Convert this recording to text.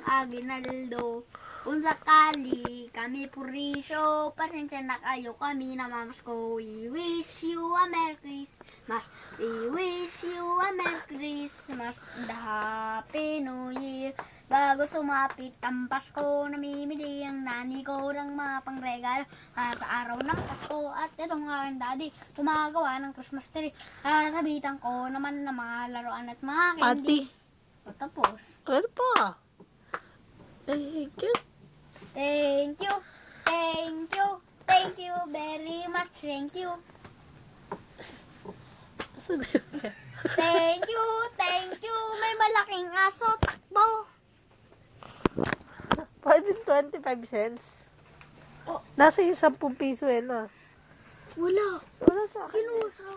aginaldo. Kung sakali kami purisyo, pasensya na kayo kami na mamasko. We wish you a Merry Christmas. We wish you a Merry Christmas. The Happy New Year. Bago sumapit ang Pasko, namimili ang nani ko ng mga pangregalo para sa araw ng Pasko. At itong aking daddy, gumagawa ng Christmas tree. Para sabitan ko naman ng mga laruan at mga candy. Tapos. Ano pa? Thank you. Thank you. Thank you. Thank you very much. Thank you. Thank you. Thank you. May malaking aso. Takbo. Pwede 25 cents. Oh. Nasa yung 10 piso na. Wala. Wala sa akin. Kinuha.